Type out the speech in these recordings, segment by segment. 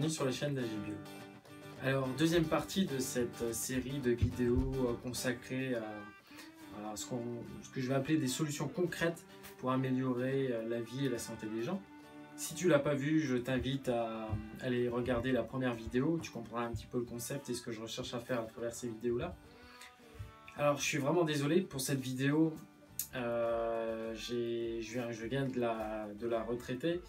bienvenue sur la chaîne d'Agibio. Alors, deuxième partie de cette série de vidéos consacrée à ce que je vais appeler des solutions concrètes pour améliorer la vie et la santé des gens. Si tu ne l'as pas vu, je t'invite à aller regarder la première vidéo, tu comprendras un petit peu le concept et ce que je recherche à faire à travers ces vidéos-là. Alors, je suis vraiment désolé pour cette vidéo, je viens de la retraiter,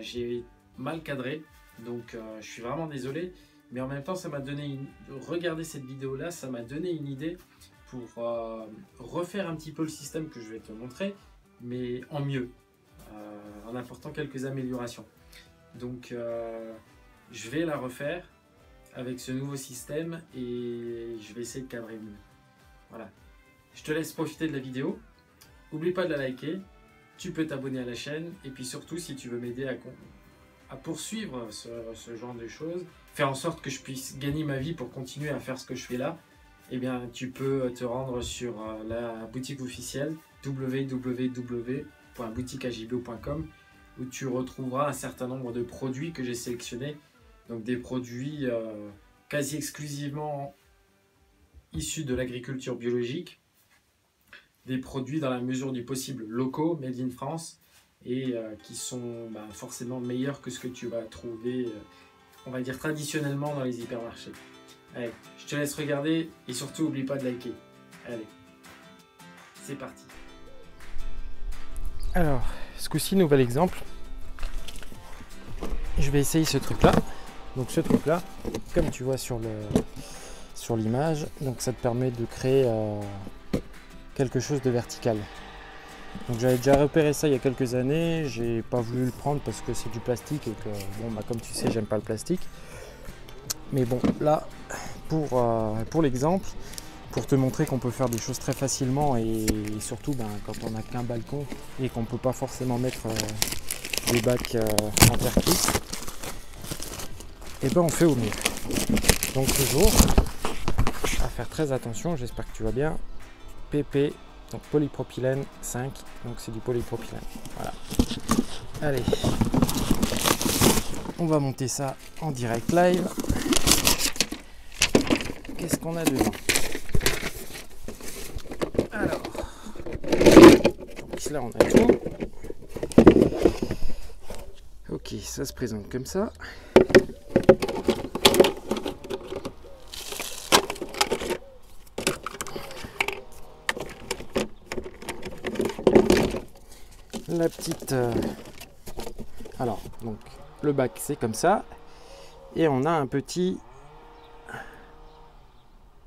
j'ai mal cadré, donc je suis vraiment désolé, mais en même temps ça m'a donné regarder cette vidéo là, ça m'a donné une idée pour refaire un petit peu le système que je vais te montrer, mais en mieux, en apportant quelques améliorations. Donc je vais la refaire avec ce nouveau système et je vais essayer de cadrer mieux. Voilà, je te laisse profiter de la vidéo, n'oublie pas de la liker, tu peux t'abonner à la chaîne et puis surtout si tu veux m'aider à poursuivre ce genre de choses, faire en sorte que je puisse gagner ma vie pour continuer à faire ce que je fais là, eh bien tu peux te rendre sur la boutique officielle www.boutiqueagibio.com où tu retrouveras un certain nombre de produits que j'ai sélectionnés, donc des produits quasi exclusivement issus de l'agriculture biologique, des produits dans la mesure du possible locaux, made in France, et qui sont forcément meilleurs que ce que tu vas trouver, on va dire traditionnellement dans les hypermarchés. Allez, je te laisse regarder et surtout n'oublie pas de liker. Allez, c'est parti. Alors, ce coup-ci, nouvel exemple. Je vais essayer ce truc-là. Donc ce truc-là, comme tu vois sur l'image, donc ça te permet de créer quelque chose de vertical. Donc j'avais déjà repéré ça il y a quelques années, j'ai pas voulu le prendre parce que c'est du plastique et que bon comme tu sais j'aime pas le plastique. Mais bon là pour l'exemple, pour te montrer qu'on peut faire des choses très facilement et surtout quand on n'a qu'un balcon et qu'on peut pas forcément mettre des bacs en terre cuite, et on fait au mieux. Donc toujours à faire très attention, j'espère que tu vas bien. PP, donc polypropylène 5, donc c'est du polypropylène. Voilà. Allez, on va monter ça en direct live. Qu'est-ce qu'on a dedans? Alors, donc là on a tout. Ok, ça se présente comme ça. La petite alors donc le bac c'est comme ça et on a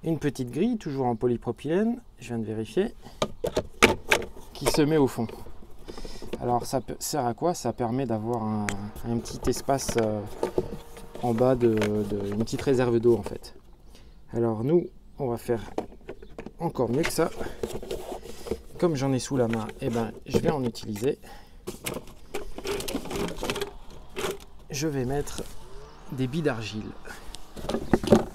une petite grille toujours en polypropylène, je viens de vérifier, qui se met au fond. Alors ça sert à quoi? Ça permet d'avoir un petit espace en bas une petite réserve d'eau en fait. Alors nous on va faire encore mieux que ça. Comme j'en ai sous la main, je vais en utiliser. Je vais mettre des billes d'argile.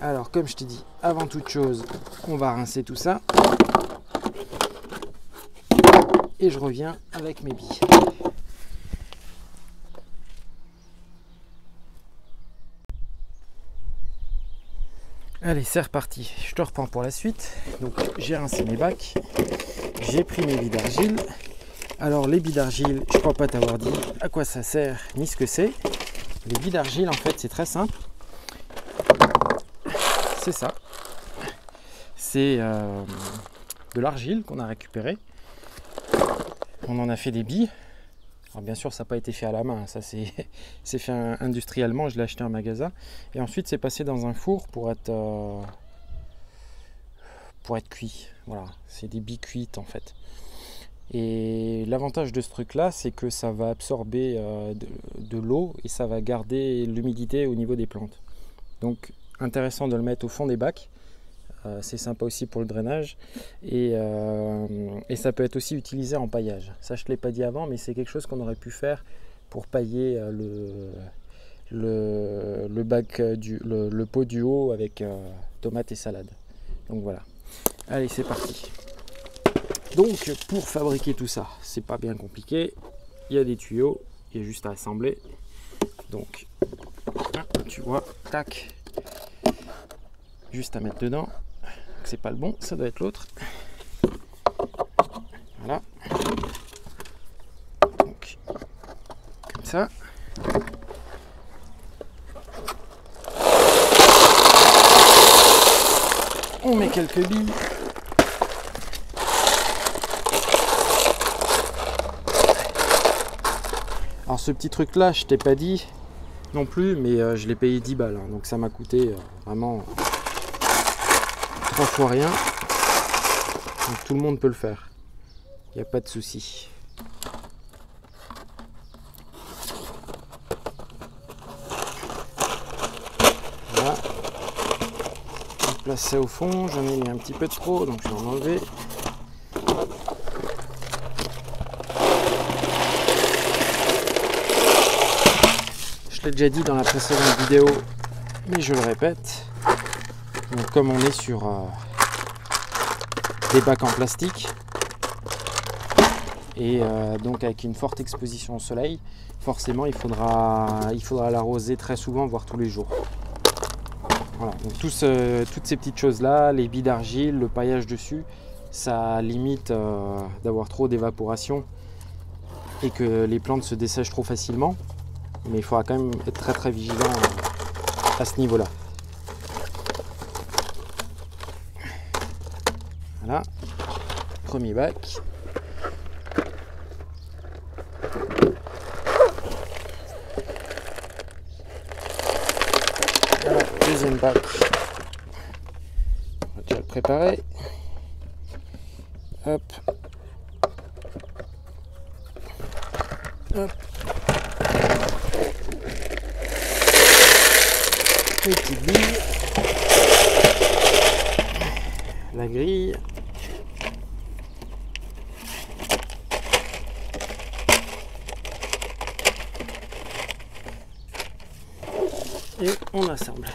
Alors, comme je t'ai dit, avant toute chose, on va rincer tout ça. Et je reviens avec mes billes. Allez, c'est reparti. Je te reprends pour la suite. Donc, j'ai rincé mes bacs. J'ai pris mes billes d'argile. Alors les billes d'argile, je ne crois pas t'avoir dit à quoi ça sert ni ce que c'est. Les billes d'argile en fait c'est très simple. C'est ça. C'est de l'argile qu'on a récupéré. On en a fait des billes. Alors bien sûr ça n'a pas été fait à la main, ça c'est fait industriellement, je l'ai acheté en magasin. Et ensuite c'est passé dans un four pour être cuit. Voilà, c'est des billes cuites en fait. Et l'avantage de ce truc là, c'est que ça va absorber de l'eau et ça va garder l'humidité au niveau des plantes. Donc intéressant de le mettre au fond des bacs. C'est sympa aussi pour le drainage et ça peut être aussi utilisé en paillage. Ça je ne l'ai pas dit avant, mais c'est quelque chose qu'on aurait pu faire pour pailler le bac le pot du haut avec tomates et salade. Donc voilà. Allez, c'est parti. Donc pour fabriquer tout ça, c'est pas bien compliqué. Il y a des tuyaux, il y a juste à assembler. Donc tu vois, tac, juste à mettre dedans. C'est pas le bon, ça doit être l'autre. Voilà. Donc, comme ça. On met quelques billes. Alors ce petit truc là, je t'ai pas dit non plus, mais je l'ai payé 10 balles. Hein, donc ça m'a coûté vraiment 3 fois rien. Donc tout le monde peut le faire. Il n'y a pas de souci. Voilà. Je place ça au fond. J'en ai mis un petit peu de trop, donc je vais en enlever. Je l'ai déjà dit dans la précédente vidéo, mais je le répète. Donc comme on est sur des bacs en plastique et donc avec une forte exposition au soleil, forcément il faudra l'arroser très souvent, voire tous les jours. Voilà, donc toutes ces petites choses là, les billes d'argile, le paillage dessus, ça limite d'avoir trop d'évaporation et que les plantes se dessèchent trop facilement. Mais il faudra quand même être très très vigilant à ce niveau là. Voilà, premier bac. Voilà, deuxième bac. On va déjà le préparer. Hop. Hop. Les petites billes. La grille. Et on assemble.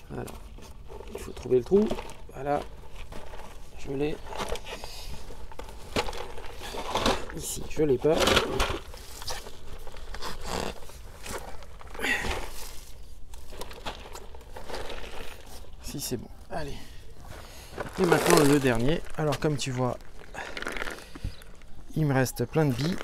Voilà. Il faut trouver le trou. Voilà. Je l'ai. Ici, je l'ai pas. Si c'est bon. Allez. Et maintenant le dernier. Alors comme tu vois, il me reste plein de billes.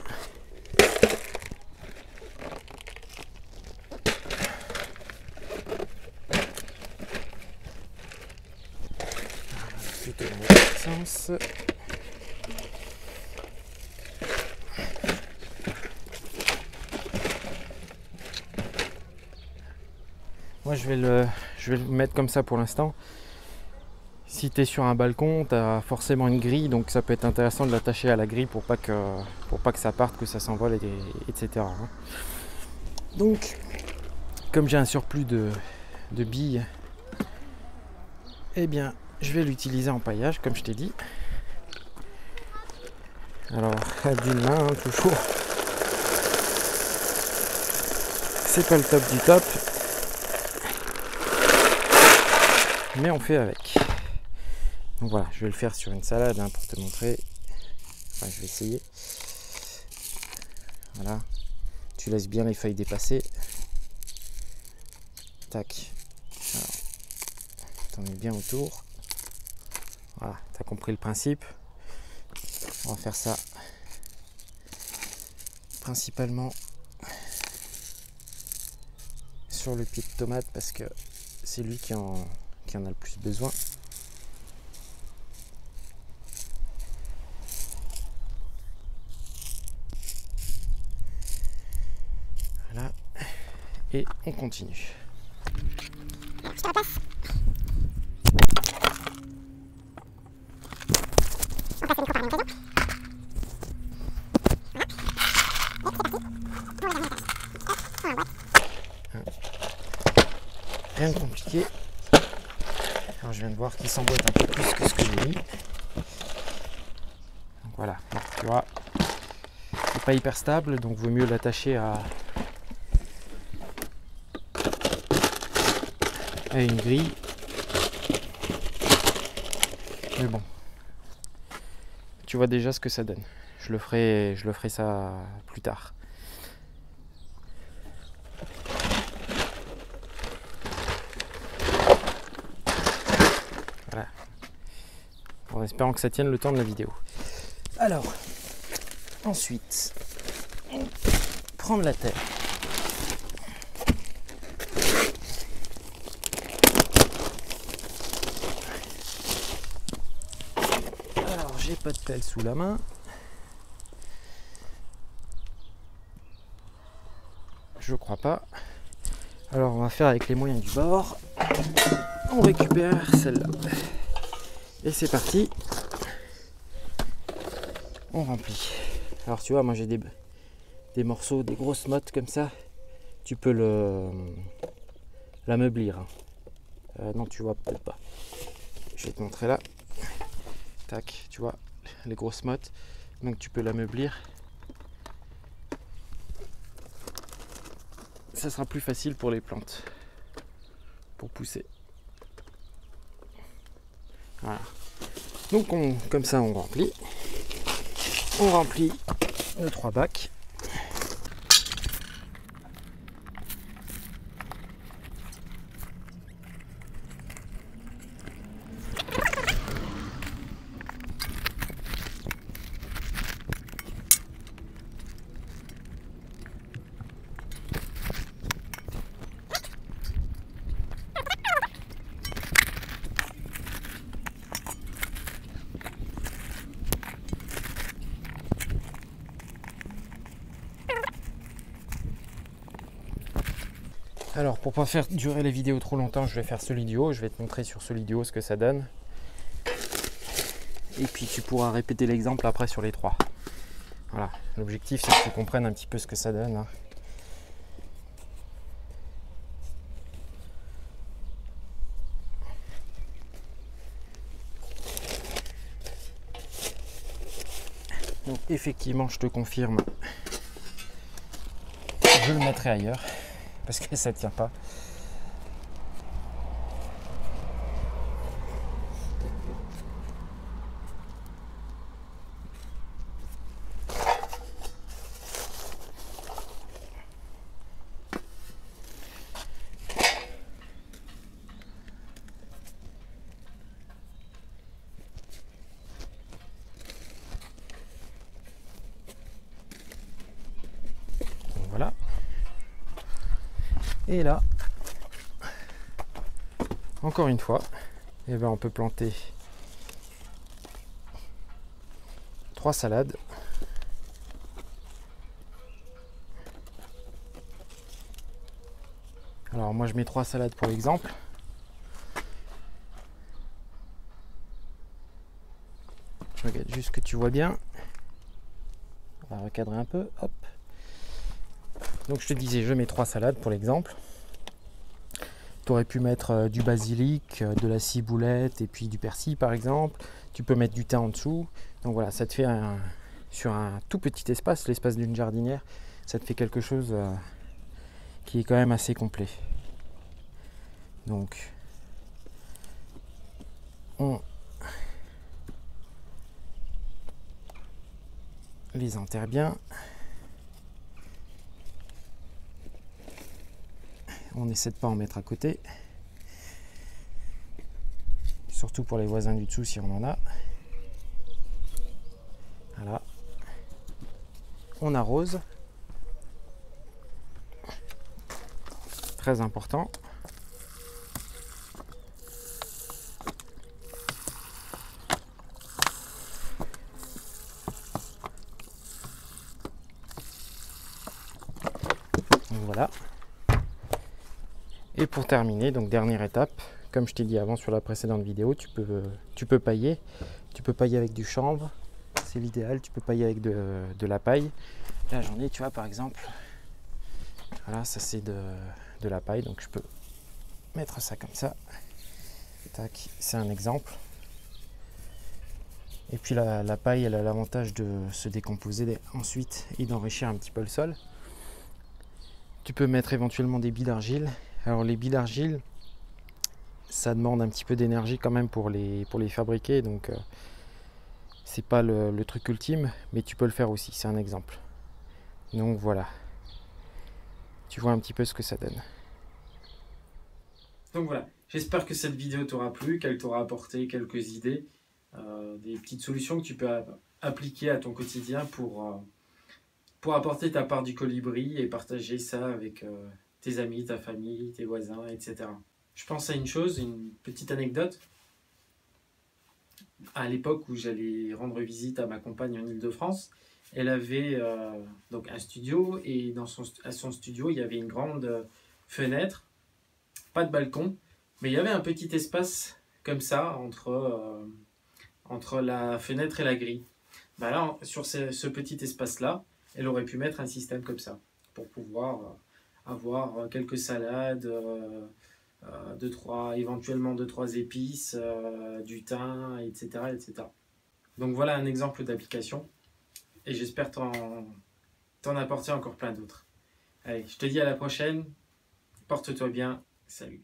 Plutôt dans l'autre sens. Moi je vais le mettre comme ça pour l'instant. Si tu es sur un balcon, tu as forcément une grille, donc ça peut être intéressant de l'attacher à la grille pour pas que ça parte, que ça s'envole, etc. Donc, comme j'ai un surplus de billes, eh bien, je vais l'utiliser en paillage, comme je t'ai dit. Alors, d'une main, hein, toujours. C'est pas le top du top, mais on fait avec. Donc voilà, je vais le faire sur une salade hein, pour te montrer. Enfin, je vais essayer. Voilà. Tu laisses bien les feuilles dépasser. Tac. T'en mets bien autour. Voilà, t'as compris le principe. On va faire ça principalement sur le pied de tomate parce que c'est lui qui en a le plus besoin. Voilà. Et on continue. Je te repasse. On passe le micro par le même réseau. Rien de compliqué. Alors je viens de voir qu'il s'emboîte un peu plus que ce que j'ai mis. Donc voilà, donc, tu vois, c'est pas hyper stable, donc vaut mieux l'attacher à une grille. Mais bon, tu vois déjà ce que ça donne. Je le ferai ça plus tard. Voilà. En espérant que ça tienne le temps de la vidéo. Alors, ensuite, prendre la terre. Alors, j'ai pas de pelle sous la main. Je crois pas. Alors, on va faire avec les moyens du bord. On récupère celle-là. Et c'est parti. On remplit. Alors tu vois, moi j'ai des morceaux, des grosses mottes comme ça. Tu peux l'ameublir. Non, tu vois peut-être pas. Je vais te montrer là. Tac, tu vois, les grosses mottes. Donc tu peux l'ameublir. Ça sera plus facile pour les plantes. Pour pousser. Voilà. Donc comme ça on remplit. On remplit nos 3 bacs. Alors pour pas faire durer les vidéos trop longtemps, je vais faire Solidio. Je vais te montrer sur Solidio ce que ça donne. Et puis tu pourras répéter l'exemple après sur les 3. Voilà, l'objectif c'est que tu comprennes un petit peu ce que ça donne. Donc effectivement, je te confirme, je le mettrai ailleurs parce que ça tient pas. Voilà. Et là, encore une fois, eh ben on peut planter 3 salades. Alors moi je mets 3 salades pour l'exemple. Je regarde juste que tu vois bien. On va recadrer un peu. Hop. Donc je te disais, je mets 3 salades pour l'exemple. Tu aurais pu mettre du basilic, de la ciboulette et puis du persil par exemple. Tu peux mettre du thym en dessous. Donc voilà, ça te fait sur un tout petit espace, l'espace d'une jardinière, ça te fait quelque chose qui est quand même assez complet. Donc on les enterre bien. On essaie de pas en mettre à côté. Surtout pour les voisins du dessous si on en a. Voilà. On arrose. Très important. Donc voilà. Et pour terminer, donc dernière étape, comme je t'ai dit avant sur la précédente vidéo, tu peux pailler. Tu peux pailler avec du chanvre, c'est l'idéal. Tu peux pailler avec de la paille. Là j'en ai, tu vois, par exemple. Voilà, ça c'est de la paille, donc je peux mettre ça comme ça. Tac, c'est un exemple. Et puis la paille, elle a l'avantage de se décomposer ensuite et d'enrichir un petit peu le sol. Tu peux mettre éventuellement des billes d'argile. Alors les billes d'argile, ça demande un petit peu d'énergie quand même pour les fabriquer, donc c'est pas le truc ultime, mais tu peux le faire aussi, c'est un exemple. Donc voilà, tu vois un petit peu ce que ça donne. Donc voilà, J'espère que cette vidéo t'aura plu, qu'elle t'aura apporté quelques idées, des petites solutions que tu peux appliquer à ton quotidien pour apporter ta part du colibri et partager ça avec tes amis, ta famille, tes voisins, etc. Je pense à une chose, une petite anecdote. À l'époque où j'allais rendre visite à ma compagne en Île-de-France, elle avait donc un studio et à son studio, il y avait une grande fenêtre, pas de balcon, mais il y avait un petit espace comme ça entre la fenêtre et la grille. Ben là, sur ce petit espace-là, elle aurait pu mettre un système comme ça pour pouvoir avoir quelques salades, éventuellement 2-3 épices, du thym, etc., etc. Donc voilà un exemple d'application et j'espère t'en apporter encore plein d'autres. Allez, je te dis à la prochaine, porte-toi bien, salut.